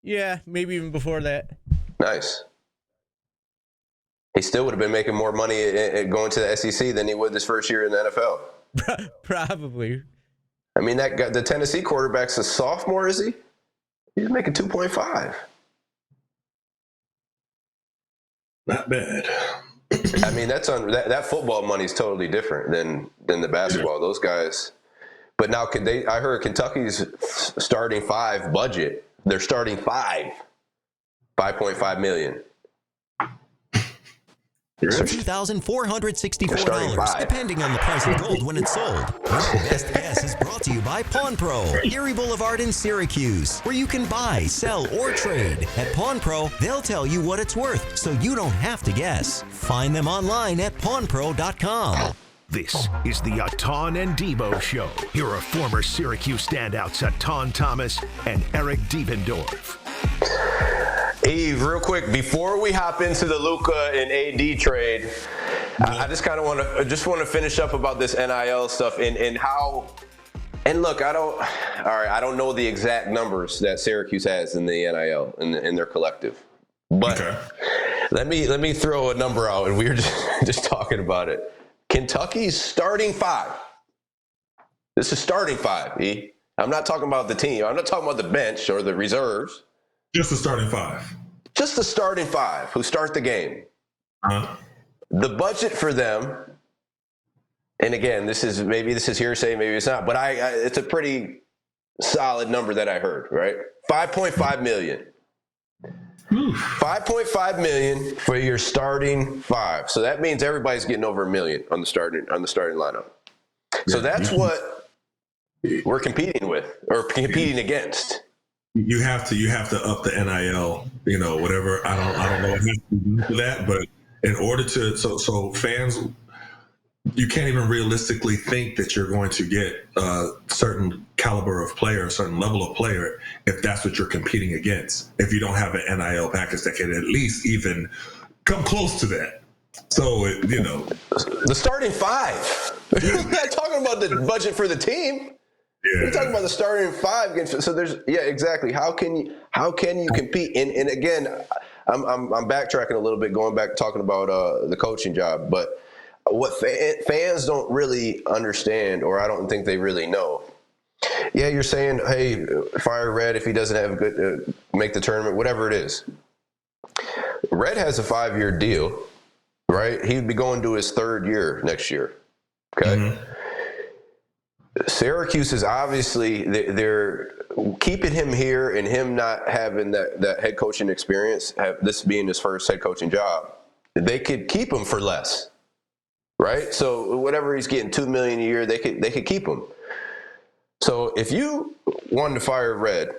Yeah, maybe even before that. Nice. He still would have been making more money going to the SEC than he would this first year in the NFL. Probably. I mean, that guy, the Tennessee quarterback's a sophomore, is he? He's making 2.5. Not bad. I mean, that football money is totally different than the basketball. Those guys. But now, I heard Kentucky's starting five budget. They're starting $5.5 million. $2,464, depending on the price of gold when it's sold. Your best guess is brought to you by Pawn Pro, Erie Boulevard in Syracuse, where you can buy, sell, or trade. At Pawn Pro, they'll tell you what it's worth, so you don't have to guess. Find them online at pawnpro.com. This is the Etan and Devo Show. Here are former Syracuse standouts Etan Thomas and Eric Diebendorf. Eve, real quick, before we hop into the Luka and AD trade, I just kind of want to finish up about this NIL stuff and how. And look, I don't know the exact numbers that Syracuse has in the NIL in their collective, but let me throw a number out, and we were just talking about it. Kentucky's starting five. This is starting five. E. I'm not talking about the team. I'm not talking about the bench or the reserves. Just the starting five. Just the starting five who start the game. The budget for them, and again, this is hearsay, maybe it's not, but it's a pretty solid number that I heard, right? $5.5 million. $5.5 million for your starting five. So that means everybody's getting over $1 million on the starting lineup. So that's what we're competing with or competing against. You have to up the NIL, whatever. I don't know what has to do for that, but in order to, so fans, you can't even realistically think that you're going to get a certain caliber of player, a certain level of player, if that's what you're competing against. If you don't have an NIL package that can at least even come close to that. So, the starting five. We're not talking about the budget for the team. You're talking about the starting 5 against. So there's exactly. How can you compete? And again, I'm backtracking a little bit, going back talking about the coaching job. But what fans don't really understand, or I don't think they really know. Yeah, you're saying, hey, fire Red if he doesn't have a good make the tournament, whatever it is. Red has a 5-year deal, right? He'd be going to his 3rd year next year. Okay. Mm-hmm. Syracuse is obviously they're keeping him here and him not having that head coaching experience, this being his first head coaching job. They could keep him for less, right? So whatever he's getting, $2 million a year, they could keep him. So if you wanted to fire Red,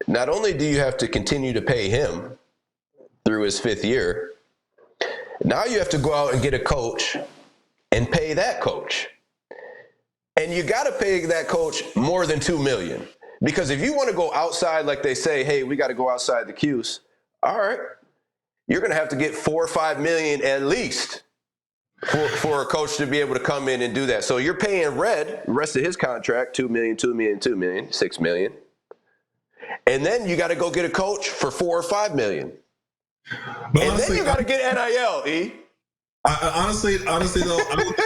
not only do you have to continue to pay him through his 5th year, now you have to go out and get a coach and pay that coach. And you got to pay that coach more than $2 million. Because if you want to go outside, like they say, hey, we got to go outside the Q's, all right, you're going to have to get $4 or $5 million at least for a coach to be able to come in and do that. So you're paying Red the rest of his contract, $2 million, $2 million, $2 million, $6 million. And then you got to go get a coach for $4 or $5 million. But and honestly, then you got to get NIL, E. Honestly, though, I don't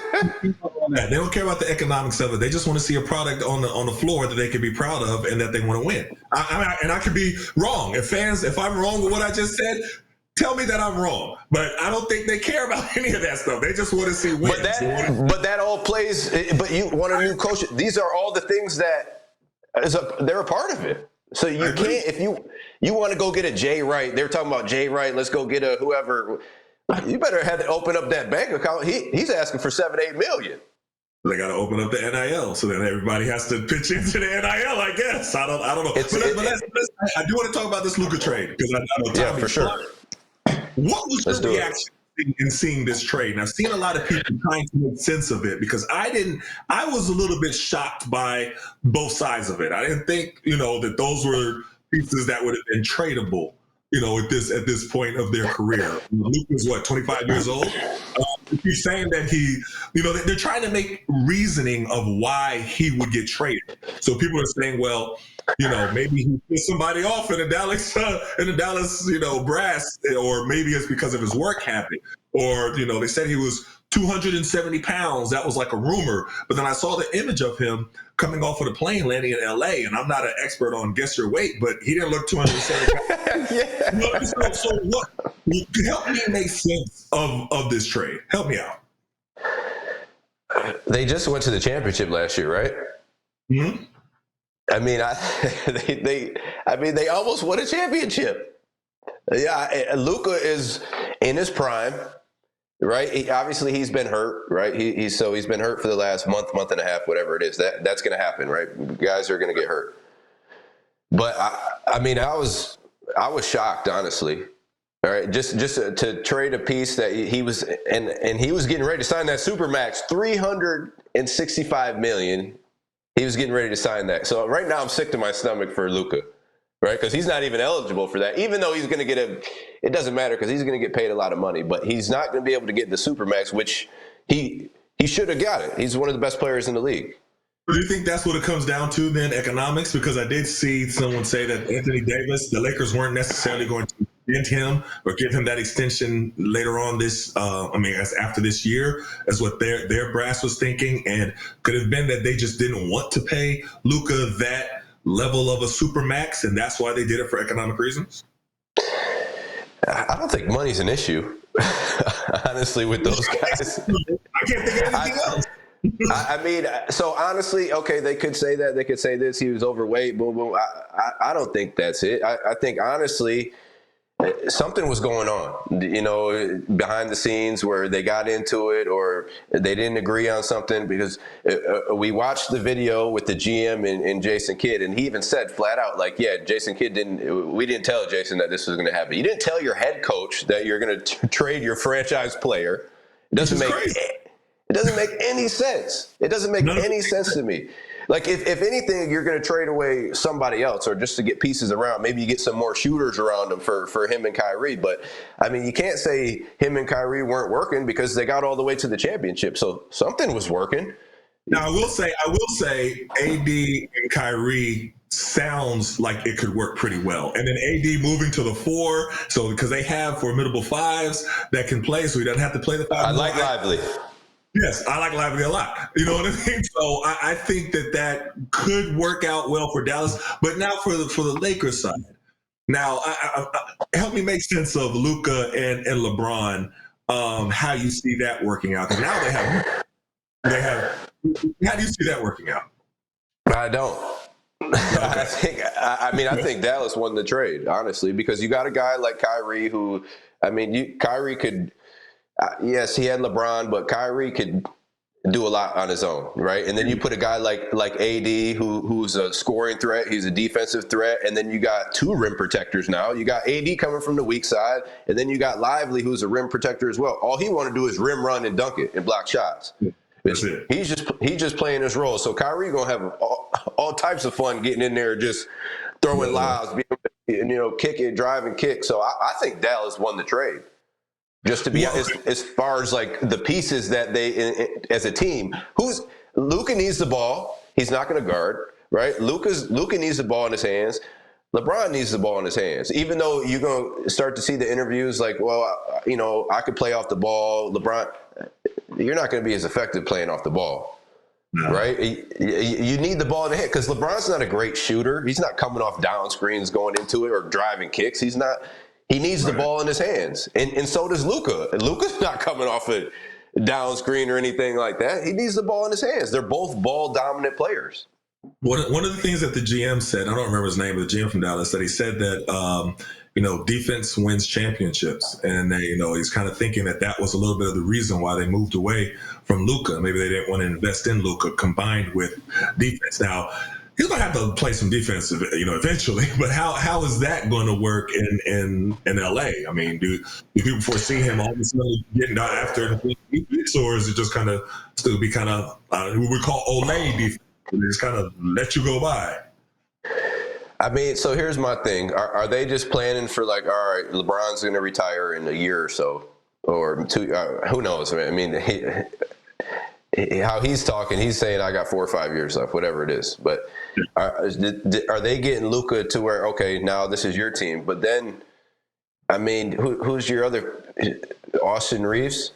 they don't care about the economics of it. They just want to see a product on the floor that they can be proud of and that they want to win. I could be wrong. If I'm wrong with what I just said, tell me that I'm wrong. But I don't think they care about any of that stuff. They just want to see wins. But that all plays. But you want a new coach. These are all the things that they're a part of it. So you can't, if you want to go get a Jay Wright, they're talking about Jay Wright, let's go get a whoever. You better have to open up that bank account. He's asking for $7-8 million. They got to open up the NIL, so then everybody has to pitch into the NIL. I guess I don't know. I do want to talk about this Luka trade because I know Tommy. For sure. What was your reaction in seeing this trade? And I've seen a lot of people trying to make sense of it because I was a little bit shocked by both sides of it. I didn't think that those were pieces that would have been tradable. At this point of their career. Luka's 25 years old? He's saying that they're trying to make reasoning of why he would get traded. So people are saying, well, maybe he pissed somebody off in the Dallas brass, or maybe it's because of his work habit. Or, they said he was 270 pounds. That was like a rumor. But then I saw the image of him coming off of the plane landing in LA, and I'm not an expert on guess your weight, but he didn't look 270 pounds. Yeah. So what? Help me make sense of this trade. Help me out. They just went to the championship last year, right? Mm-hmm. I mean, they almost won a championship. Yeah, Luka is in his prime. Right. He's been hurt. Right. He's been hurt for the last month and a half, whatever it is. That's going to happen. Right. Guys are going to get hurt. But I was shocked, honestly. All right. Just to trade a piece that he was and he was getting ready to sign that Supermax, $365 million. He was getting ready to sign that. So right now I'm sick to my stomach for Luka. Right, because he's not even eligible for that. Even though he's going to get it doesn't matter because he's going to get paid a lot of money. But he's not going to be able to get the Supermax, which he should have got it. He's one of the best players in the league. Do you think that's what it comes down to then, economics? Because I did see someone say that Anthony Davis, the Lakers weren't necessarily going to extend him or give him that extension later on after this year, as what their brass was thinking, and could have been that they just didn't want to pay Luka that level of a Supermax, and that's why they did it for economic reasons? I don't think money's an issue, honestly, with those guys. I can't think of anything else. I mean, so honestly, okay, they could say that. They could say this, he was overweight, boom, boom. I don't think that's it. I think, honestly, something was going on, behind the scenes where they got into it or they didn't agree on something, because we watched the video with the GM and Jason Kidd, and he even said flat out, like, yeah, Jason Kidd we didn't tell Jason that this was going to happen. You didn't tell your head coach that you're going to trade your franchise player. It doesn't make any sense. It doesn't make any sense to me. Like, if anything, you're going to trade away somebody else or just to get pieces around. Maybe you get some more shooters around him for him and Kyrie. But, I mean, you can't say him and Kyrie weren't working because they got all the way to the championship. So something was working. Now I will say, AD and Kyrie sounds like it could work pretty well. And then AD moving to the 4, so because they have formidable 5s that can play, so he doesn't have to play the 5. I like Lively. Yes, I like Lively a lot. You know what I mean? So I think that could work out well for Dallas. But now for the Lakers side, now help me make sense of Luka and LeBron. How you see that working out? Because now they have. How do you see that working out? I don't. Okay. I think Dallas won the trade, honestly, because you got a guy like Kyrie who, Kyrie could, yes, he had LeBron, but Kyrie could do a lot on his own, right? And then you put a guy like AD who's a scoring threat, he's a defensive threat, and then you got 2 rim protectors now. You got AD coming from the weak side, and then you got Lively who's a rim protector as well. All he want to do is rim run and dunk it and block shots. That's it. He's just playing his role. So Kyrie gonna have all types of fun getting in there, just throwing lobs, kick it, drive and kick. So I think Dallas won the trade. Just to be as far as like the pieces that they as a team. Luka needs the ball. He's not going to guard, right? Luka needs the ball in his hands. LeBron needs the ball in his hands. Even though you're going to start to see the interviews like, well, I could play off the ball. LeBron, you're not going to be as effective playing off the ball, right? You need the ball in the hand because LeBron's not a great shooter. He's not coming off down screens, going into it, or driving kicks. He's not. He needs the ball in his hands, and so does Luka. Luka's not coming off a down screen or anything like that. He needs the ball in his hands. They're both ball dominant players. One of the things that the GM said, I don't remember his name, but the GM from Dallas, that he said that defense wins championships, and he's kind of thinking that was a little bit of the reason why they moved away from Luka. Maybe they didn't want to invest in Luka combined with defense. Now he's going to have to play some defense, eventually. But how is that going to work in LA? I mean, do people foresee him all of a sudden getting out after the defense, or is it just kind of still be kind of what we call Olay defense? Just kind of let you go by. So here's my thing: are they just planning for like, all right, LeBron's going to retire in a year or so, or 2? Who knows? How he's talking, he's saying I got 4 or 5 years left, whatever it is. But are they getting Luka to where, okay, now this is your team? But then, who's your other Austin Reeves?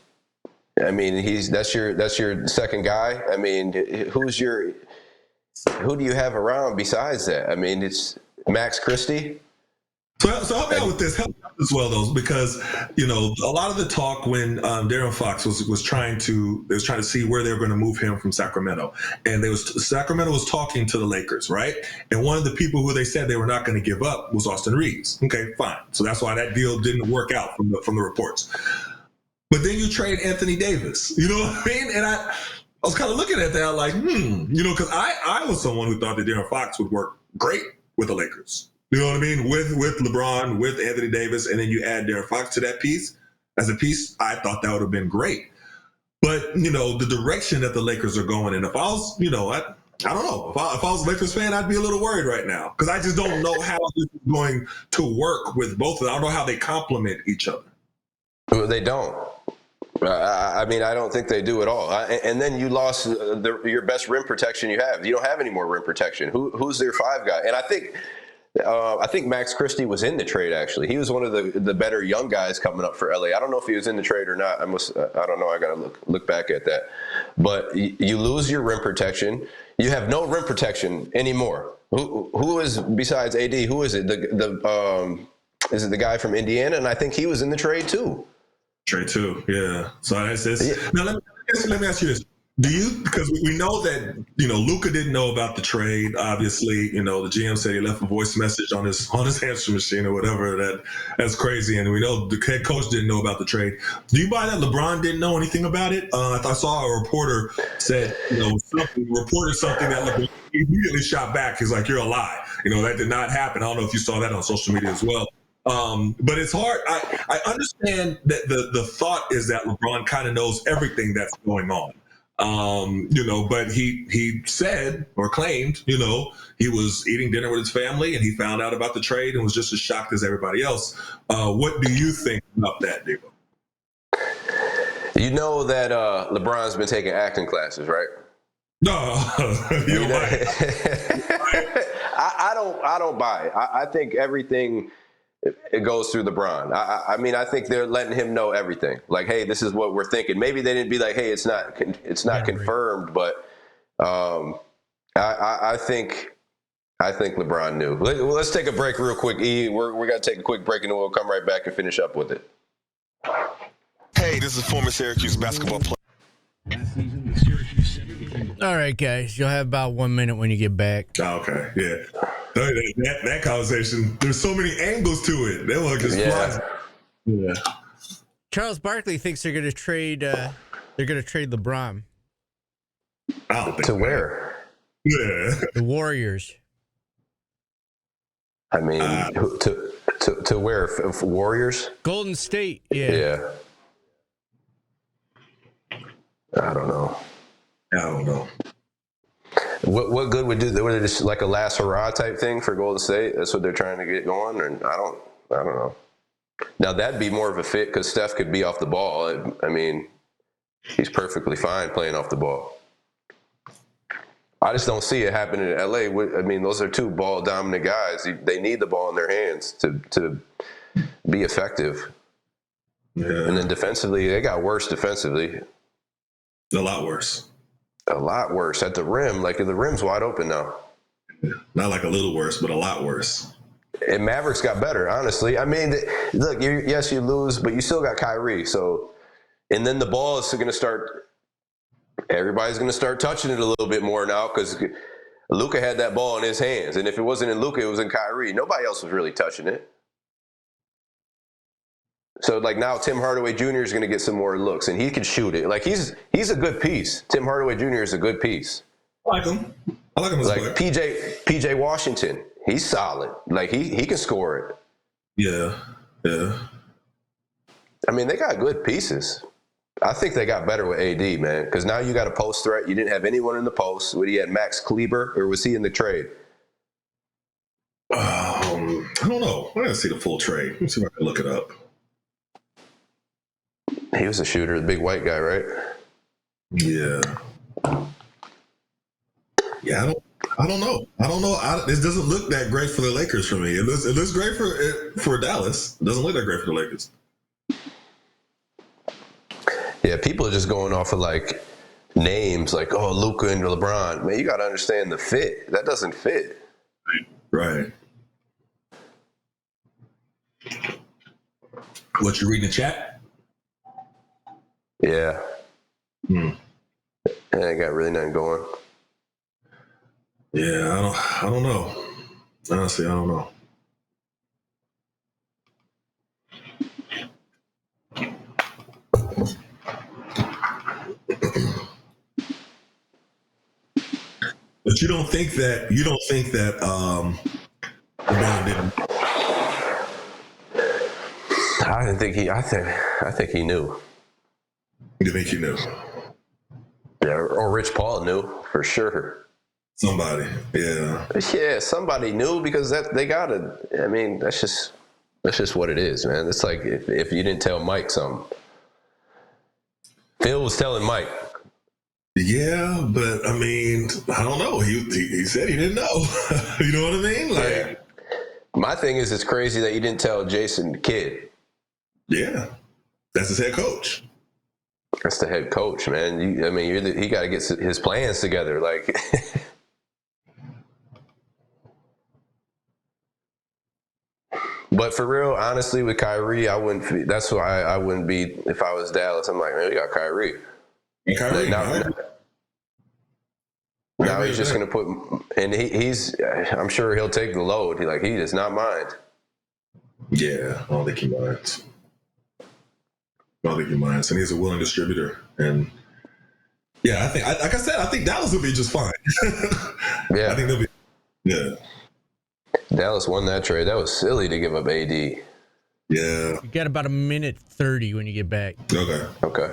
That's your second guy. Who do you have around besides that? It's Max Christie. So help me out with this. Help me out as well, though, because a lot of the talk when Darren Fox was trying to see where they were going to move him from Sacramento, and Sacramento was talking to the Lakers, right? And one of the people who they said they were not going to give up was Austin Reeves. Okay, fine. So that's why that deal didn't work out from the reports. But then you trade Anthony Davis. You know what I mean? And I was kind of looking at that like, because I was someone who thought that Darren Fox would work great with the Lakers. You know what I mean? With LeBron, with Anthony Davis, and then you add Darren Fox to that piece. As a piece, I thought that would have been great. But, the direction that the Lakers are going in, if I was, I don't know. If I was a Lakers fan, I'd be a little worried right now because I just don't know how this is going to work with both of them. I don't know how they complement each other. Well, they don't. I don't think they do at all. And then you lost your best rim protection you have. You don't have any more rim protection. Who's their 5 guy? And I think Max Christie was in the trade, actually. He was one of the better young guys coming up for LA. I don't know if he was in the trade or not. I don't know. I got to look back at that. But you lose your rim protection. You have no rim protection anymore. Who is, besides AD, who is it? Is it the guy from Indiana? And I think he was in the trade, too. Trade too, yeah. So that's now. Let me ask you this: because we know that Luka didn't know about the trade. Obviously, the GM said he left a voice message on his answering machine or whatever. That's crazy. And we know the head coach didn't know about the trade. Do you buy that LeBron didn't know anything about it? I saw a reporter said reported something that LeBron immediately shot back. He's like, "You're a lie. That did not happen." I don't know if you saw that on social media as well. But it's hard. I understand that the thought is that LeBron kind of knows everything that's going on. But he said or claimed, he was eating dinner with his family and he found out about the trade and was just as shocked as everybody else. What do you think about that, Devo? You know that LeBron's been taking acting classes, right? No, you're right. I don't buy it. I think everything it goes through LeBron. I mean, I think they're letting him know everything. Like, hey, this is what we're thinking. Maybe they didn't be like, hey, it's not confirmed, but I think LeBron knew. Let's take a break real quick. E, we're gonna take a quick break and then we'll come right back and finish up with it. Hey, this is former Syracuse basketball player. All right, guys. You'll have about 1 minute when you get back. Okay, yeah. That conversation, there's so many angles to it. That one just flies. Yeah. Charles Barkley thinks they're going to trade. They're going to trade LeBron. I don't think To where? Yeah. The Warriors. I mean, to where? Warriors? Golden State. Yeah. Yeah. I don't know. What good would do? Would it just like a last hurrah type thing for Golden State? That's what they're trying to get going, and I don't know. Now that'd be more of a fit because Steph could be off the ball. I mean, he's perfectly fine playing off the ball. I just don't see it happening in LA. I mean, those are two ball dominant guys. They need the ball in their hands to be effective. Yeah. And then defensively, they got worse defensively. A lot worse. A lot worse at the rim. Like the rim's wide open now. Not like a little worse, but a lot worse. And Mavericks got better, honestly. I mean, look, yes, you lose, but you still got Kyrie. So, and then the ball is going to start. Everybody's going to start touching it a little bit more now because Luka had that ball in his hands, and if it wasn't in Luka, it was in Kyrie. Nobody else was really touching it. So, like now, Tim Hardaway Jr. is going to get some more looks, and he can shoot it. Like he's a good piece. Tim Hardaway Jr. is a good piece. I like him. As a player. PJ Washington, he's solid. Like he can score it. Yeah. I mean, they got good pieces. I think they got better with AD, man, because now you got a post threat. You didn't have anyone in the post. What, he had Max Kleber, or was he in the trade? I don't know. I gotta see the full trade. Let me see if I can look it up. He was a shooter, the big white guy, right? Yeah. Yeah, I don't know. This doesn't look that great for the Lakers for me. It looks great for Dallas. It doesn't look that great for the Lakers. Yeah, people are just going off of like names, like Luka and LeBron. Man, you got to understand the fit. That doesn't fit. Right. What, you reading the chat? Yeah. And I got really nothing going. Yeah, I don't know. Honestly, I don't know. But you don't think that LeBron didn't? I think he knew. You think he knew? Yeah, or Rich Paul knew for sure. Somebody, yeah. Yeah, somebody knew because they gotta. I mean, that's just what it is, man. It's like if you didn't tell Mike something. Phil was telling Mike. Yeah, but I mean, I don't know. He said he didn't know. You know what I mean? Like, yeah. My thing is, it's crazy that you didn't tell Jason Kidd. Yeah, that's his head coach. That's the head coach, man. He got to get his plans together. Like, but for real, honestly, with Kyrie, I wouldn't. That's why I wouldn't be if I was Dallas. I'm like, man, we got Kyrie. And Kyrie, now he's just gonna put, and he's. I'm sure he'll take the load. He does not mind. Yeah, I don't think he minds. And he's a willing distributor. And yeah, I think, like I said, I think Dallas will be just fine. Yeah, I think they'll be. Yeah, Dallas won that trade. That was silly to give up AD. Yeah, You got about 1:30 when you get back. Okay.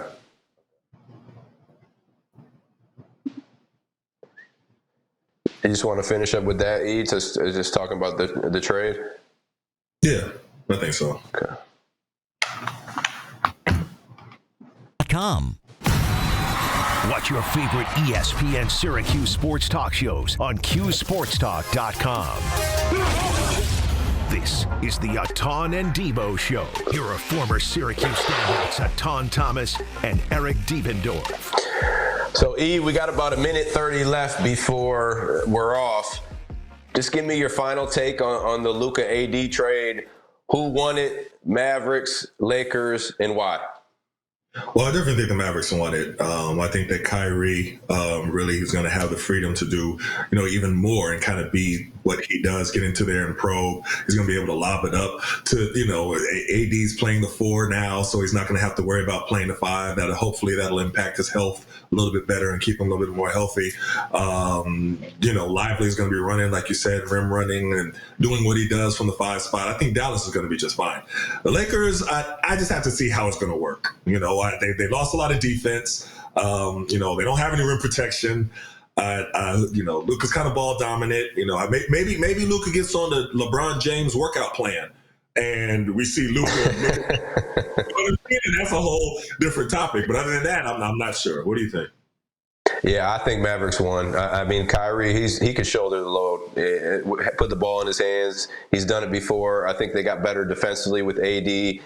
You just want to finish up with that, E? Just talking about the trade. Yeah, I think so. Com. Watch your favorite ESPN Syracuse sports talk shows on QSportsTalk.com. This is the Etan and Devo Show. Here are former Syracuse standouts Etan Thomas and Eric Devendorf. So, E, we got about a minute 30 left before we're off. Just give me your final take on the Luka AD trade. Who won it? Mavericks, Lakers, and why? Well, I definitely think the Mavericks won it. I think that Kyrie really is going to have the freedom to do, even more and kind of be what he does, get into there and probe. He's going to be able to lob it up to, AD's playing the 4 now, so he's not going to have to worry about playing the 5. Hopefully that'll impact his health a little bit better and keep him a little bit more healthy. Lively is going to be running, like you said, rim running and doing what he does from the 5 spot. I think Dallas is going to be just fine. The Lakers, I just have to see how it's going to work. They lost a lot of defense. They don't have any rim protection. Luka's kind of ball dominant. Maybe Luka gets on the LeBron James workout plan, and we see Luka. That's a whole different topic. But other than that, I'm not sure. What do you think? Yeah, I think Mavericks won. I mean, Kyrie, he could shoulder the load, put the ball in his hands. He's done it before. I think they got better defensively with AD.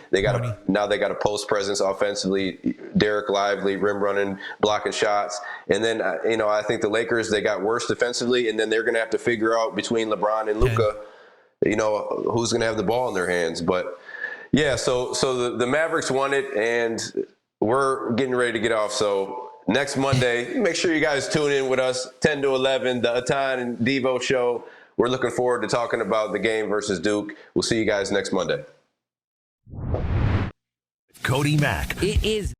Now they got a post presence offensively. Derek Lively, rim running, blocking shots. And then, I think the Lakers, they got worse defensively, and then they're going to have to figure out between LeBron and Luka, who's going to have the ball in their hands. But, yeah, so the Mavericks won it, and we're getting ready to get off. So next Monday, make sure you guys tune in with us, 10 to 11, the Etan and Devo Show. We're looking forward to talking about the game versus Duke. We'll see you guys next Monday. Cody Mack. It is